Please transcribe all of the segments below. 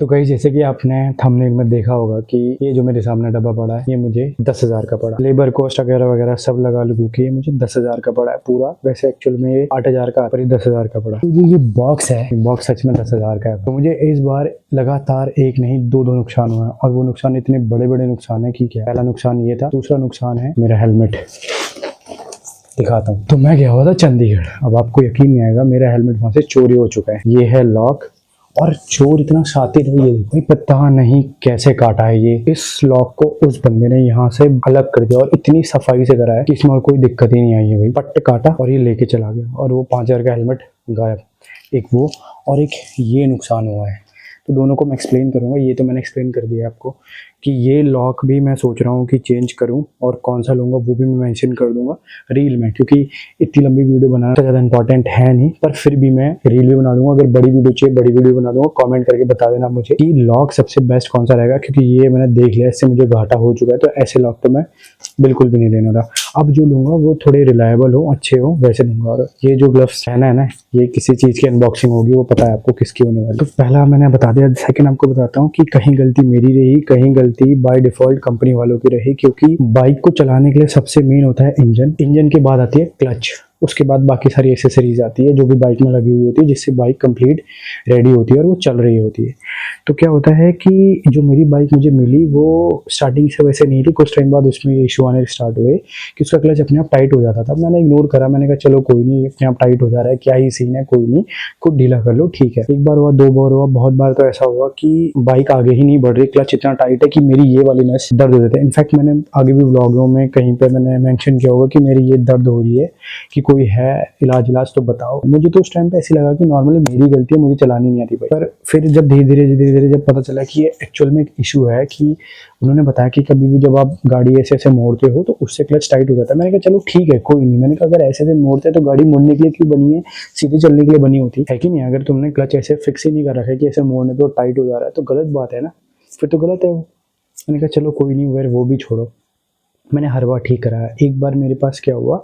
तो गाइस जैसे कि आपने थंबनेल में देखा होगा कि ये जो मेरे सामने डब्बा पड़ा है ये मुझे 10,000 का पड़ा। लेबर कॉस्ट वगैरह वगैरह सब लगा लूँ के ये मुझे 10,000 का पड़ा है पूरा। वैसे एक्चुअल में ये 8,000 का पर 10,000 का पड़ा। तो ये बॉक्स है, बॉक्स सच में 10,000 का है। तो मुझे इस बार लगातार एक नहीं दो नुकसान हुआ है, और वो नुकसान इतने बड़े बड़े नुकसान है कि क्या। पहला नुकसान ये था, दूसरा नुकसान है मेरा हेलमेट। दिखाता हूँ। तो मैं गया हुआ था चंडीगढ़। अब आपको यकीन नहीं आएगा, मेरा हेलमेट वहां से चोरी हो चुका है। ये है लॉक, और चोर इतना शातिर है, ये भाई पता नहीं कैसे काटा है ये। इस लॉक को उस बंदे ने यहाँ से अलग कर दिया और इतनी सफाई से करा है कि इसमें और कोई दिक्कत ही नहीं आई है भाई। पट्ट काटा और ये लेके चला गया, और वो 5,000 का हेलमेट गायब। एक वो और एक ये नुकसान हुआ है। तो दोनों को मैं एक्सप्लेन करूंगा। ये तो मैंने एक्सप्लेन कर दिया आपको कि ये लॉक भी मैं सोच रहा हूँ कि चेंज करूँ, और कौन सा लूँगा वो भी मैं मेंशन कर दूंगा रील में, क्योंकि इतनी लंबी वीडियो बनाना ज़्यादा इंपॉर्टेंट है नहीं, पर फिर भी मैं रील भी बना दूंगा। अगर बड़ी वीडियो चाहिए बड़ी वीडियो बना दूंगा। कमेंट करके बता देना मुझे कि लॉक सबसे बेस्ट कौन सा रहेगा, क्योंकि ये मैंने देख लिया, इससे मुझे घाटा हो चुका है। तो ऐसे लॉक तो मैं बिल्कुल भी नहीं लेना था। अब जो लूँगा वो थोड़े रिलायबल हो, अच्छे हो, वैसे लूँगा। और ये जो ग्लव्स है ना, ये किसी चीज़ की अनबॉक्सिंग होगी, वो पता है आपको किसकी होने वाली। तो पहला मैंने बता दिया। सेकंड आपको बताता हूँ कि कहीं गलती मेरी रही, कहीं गलती बाय डिफॉल्ट कंपनी वालों की रही, क्योंकि बाइक को चलाने के लिए सबसे मेन होता है इंजन। इंजन के बाद आती है क्लच, उसके बाद बाकी सारी एक्सेसरीज आती है जो भी बाइक में लगी हुई होती है, जिससे बाइक कंप्लीट रेडी होती है और वो चल रही होती है। तो क्या होता है कि जो मेरी बाइक मुझे मिली वो स्टार्टिंग से वैसे नहीं थी। कुछ टाइम बाद उसमें इशू आने स्टार्ट हुए कि उसका क्लच अपने आप टाइट हो जाता था। मैंने इग्नोर करा, मैंने कहा चलो कोई नहीं, अपने आप टाइट हो जा रहा है, क्या ही सीन है, कोई नहीं, खुद ढीला कर लो, ठीक है। एक बार हुआ, दो बार हुआ, बहुत बार तो ऐसा हुआ कि बाइक आगे ही नहीं बढ़ रही, क्लच इतना टाइट है कि मेरी ये वाली नस दर्द हो जाती है। इनफैक्ट मैंने आगे भी व्लॉगों में कहीं पे मैंने मेंशन किया होगा कि मेरी ये दर्द हो रही है, कि कोई है इलाज तो बताओ। मुझे तो उस टाइम पे ऐसे लगा कि नॉर्मली मेरी गलती है, मुझे चलानी नहीं आती बाइक। पर फिर जब धीरे धीरे जब पता चला कि ये एक्चुअल में एक इशू है, कि उन्होंने बताया कि कभी भी जब आप गाड़ी ऐसे ऐसे मोड़ते हो तो उससे क्लच टाइट हो जाता है। मैंने कहा चलो ठीक है, कोई नहीं। मैंने कहा अगर ऐसे ऐसे मोड़ते हैं तो गाड़ी मुड़ने के लिए क्यों बनी है, सीधे चलने के लिए बनी होती है कि नहीं। अगर तुमने क्लच ऐसे फिक्स ही नहीं कर रखा है कि ऐसे मोड़ने पे टाइट हो जा रहा है, तो गलत बात है ना, फिर तो गलत है वो। मैंने कहा चलो कोई नहीं, फिर वो भी छोड़ो। मैंने हर बार ठीक कराया। एक बार मेरे पास क्या हुआ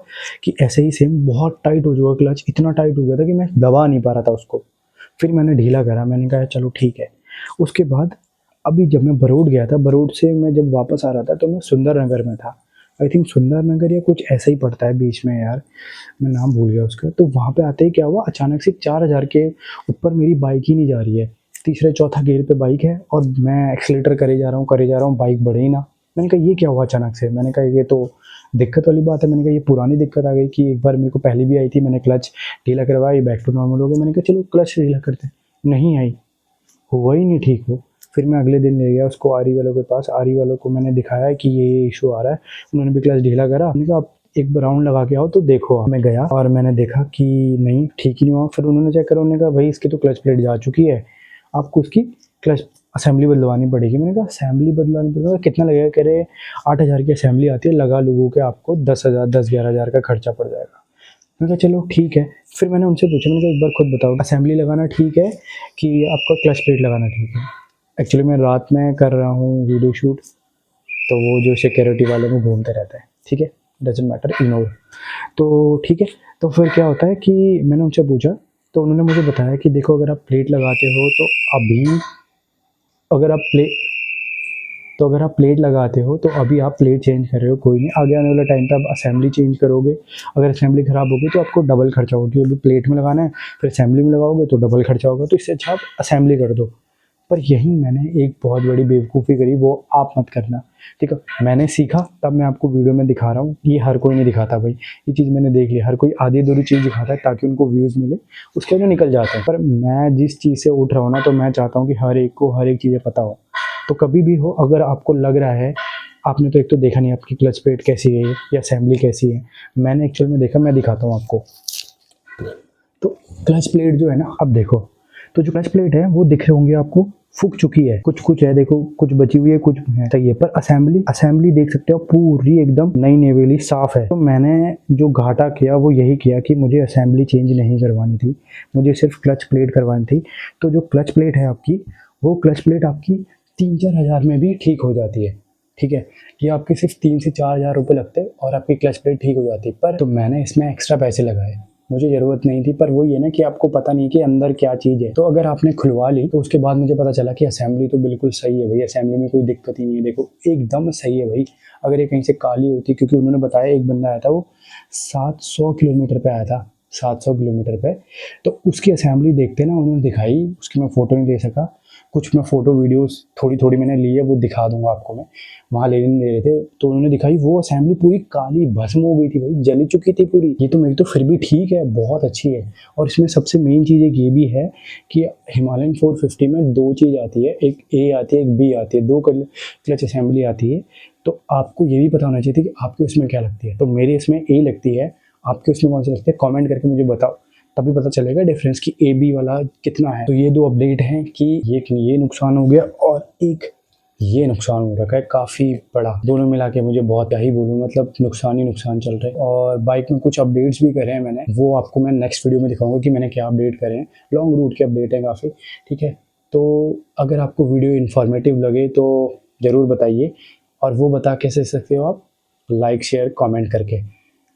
कि ऐसे ही सेम बहुत टाइट हो चुका क्लच, इतना टाइट हो गया था कि मैं दबा नहीं पा रहा था उसको। फिर मैंने ढीला करा, मैंने कहा चलो ठीक है। उसके बाद अभी जब मैं बरोड गया था, बरोड से मैं जब वापस आ रहा था तो मैं सुंदर नगर में था। आई थिंक सुंदर नगर या कुछ ऐसा ही पड़ता है बीच में, यार मैं नाम भूल गया उसका। तो वहाँ पे आते ही क्या हुआ, अचानक से 4,000 के ऊपर मेरी बाइक ही नहीं जा रही है। तीसरे चौथा गियर पे बाइक है और मैं एक्सीलेटर करे जा रहा हूँ, बाइक बढ़े ही ना। मैंने कहा ये क्या हुआ अचानक से। मैंने कहा ये तो दिक्कत वाली बात है। मैंने कहा ये पुरानी दिक्कत आ गई कि एक बार मेरे को पहले भी आई थी, मैंने क्लच ढीला करवाया, बैक टू नॉर्मल हो गया। मैंने कहा चलो क्लच ढीला करते, नहीं आई, हुआ ही नहीं ठीक हो। फिर मैं अगले दिन ले गया उसको आरी वालों के पास। आरी वालों को मैंने दिखाया कि ये इशू आ रहा है। उन्होंने भी क्लच ढीला करा। मैंने कहा आप एक राउंड लगा के आओ तो देखो। मैं गया और मैंने देखा कि नहीं, ठीक ही नहीं हुआ। फिर उन्होंने चेक करा, उन्होंने कहा भाई इसकी तो क्लच प्लेट जा चुकी है, आपको उसकी क्लच असेंबली बदलवानी पड़ेगी। मैंने कहा असेंबली बदलवानी पड़ेगा, कितना लगेगा? कह रहे 8,000 की असेंबली आती है, लगा लोगों के आपको 10,000 10-11,000 का खर्चा पड़ जाएगा। मैंने कहा चलो ठीक है। फिर मैंने उनसे पूछा, मैंने कहा एक बार खुद बताओ, असेंबली लगाना ठीक है कि आपका क्लच प्लेट लगाना ठीक है? एक्चुअली मैं रात में कर रहा हूँ वीडियो शूट, तो वो जो सिक्योरिटी वाले में घूमते रहता है, ठीक है, डजेंट मैटर, इग्नोर। तो ठीक है। तो फिर क्या होता है कि मैंने उनसे पूछा, तो उन्होंने मुझे बताया कि देखो अगर आप प्लेट लगाते हो तो अभी, अगर आप प्लेट लगाते हो तो अभी आप प्लेट चेंज कर रहे हो, कोई नहीं, आगे आने वाले टाइम पे आप असेंबली चेंज करोगे। अगर असेंबली ख़राब होगी तो आपको डबल खर्चा होगा, क्योंकि प्लेट में लगाना है, फिर असेंबली में लगाओगे तो डबल खर्चा होगा। तो इससे अच्छा आप असेंबली कर दो। पर यही मैंने एक बहुत बड़ी बेवकूफ़ी करी, वो आप मत करना, ठीक है। मैंने सीखा तब मैं आपको वीडियो में दिखा रहा हूँ। ये हर कोई नहीं दिखाता भाई, ये चीज़ मैंने देख ली। हर कोई आधी अधूरी चीज़ दिखाता है ताकि उनको व्यूज़ मिले, उसके बाद निकल जाते हैं। पर मैं जिस चीज़ से उठ रहा हूँ ना, तो मैं चाहता हूँ कि हर एक को हर एक चीज़ें पता हो। तो कभी भी हो, अगर आपको लग रहा है, आपने तो एक तो देखा नहीं आपकी क्लच प्लेट कैसी है या असेंबली कैसी है, मैंने एक्चुअल में देखा, मैं दिखाता हूँ आपको। तो क्लच प्लेट जो है ना, अब देखो, तो जो क्लच प्लेट है वो दिख रहे होंगे आपको, फूक चुकी है, कुछ कुछ है, देखो कुछ बची हुई है, कुछ है सही है। पर असेंबली देख सकते हो पूरी एकदम नई नेवेली साफ है। तो मैंने जो घाटा किया वो यही किया कि मुझे असेंबली चेंज नहीं करवानी थी, मुझे सिर्फ क्लच प्लेट करवानी थी। तो जो क्लच प्लेट है आपकी, वो क्लच प्लेट आपकी 3-4 हज़ार में भी ठीक हो जाती है, ठीक है। ये आपके सिर्फ 3 से 4 हज़ार रुपये लगते हैं और आपकी क्लच प्लेट ठीक हो जाती है। पर तो मैंने इसमें एक्स्ट्रा पैसे लगाए, मुझे ज़रूरत नहीं थी, पर वही है ना कि आपको पता नहीं कि अंदर क्या चीज़ है। तो अगर आपने खुलवा ली तो उसके बाद मुझे पता चला कि असेंबली तो बिल्कुल सही है भाई, असेंबली में कोई दिक्कत ही नहीं है, देखो एकदम सही है भाई। अगर ये कहीं से काली होती, क्योंकि उन्होंने बताया एक बंदा आया था वो 700 किलोमीटर पे आया था, 700 किलोमीटर पे, तो उसकी असेंबली देखते ना उन्होंने दिखाई, उसकी मैं फ़ोटो नहीं दे सका, कुछ मैं फ़ोटो वीडियोस थोड़ी थोड़ी मैंने ली है, वो दिखा दूंगा आपको मैं, वहाँ ले नहीं दे रहे थे तो उन्होंने दिखाई, वो असेंबली पूरी काली भस्म हो गई थी भाई, जली चुकी थी पूरी। ये तो मेरी तो फिर भी ठीक है, बहुत अच्छी है। और इसमें सबसे मेन चीज़ एक ये भी है कि हिमालयन 450 में दो चीज़ आती है, एक ए आती है एक बी आती है, दो क्लच असेंबली आती है। तो आपको ये भी पता होना चाहिए था कि आपकी उसमें क्या लगती है। तो मेरी इसमें ए लगती है, आपके उसमें कौन सी लगती है, कमेंट करके मुझे बताओ, तभी पता चलेगा डिफरेंस कि ए बी वाला कितना है। तो ये दो अपडेट हैं कि ये नुकसान हो गया और एक ये नुकसान हो रखा है काफ़ी बड़ा। दोनों मिला के मुझे बहुत, क्या ही बोलूँ, मतलब नुकसान ही नुकसान चल रहे हैं। और बाइक में कुछ अपडेट्स भी करे हैं मैंने, वो आपको मैं नेक्स्ट वीडियो में दिखाऊंगा कि मैंने क्या अपडेट करे हैं। लॉन्ग रूट के अपडेट हैं काफ़ी, ठीक है। तो अगर आपको वीडियो इन्फॉर्मेटिव लगे तो ज़रूर बताइए, और वो बता कैसे सकते हो आप, लाइक शेयर कमेंट करके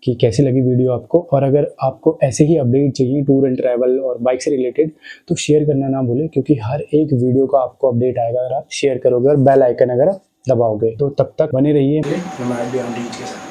कि कैसी लगी वीडियो आपको। और अगर आपको ऐसे ही अपडेट चाहिए टूर एंड ट्रैवल और बाइक से रिलेटेड तो शेयर करना ना भूलें, क्योंकि हर एक वीडियो का आपको अपडेट आएगा अगर आप शेयर करोगे और बेल आइकन अगर आप दबाओगे। तो तब तक बने रहिए हमारे के साथ।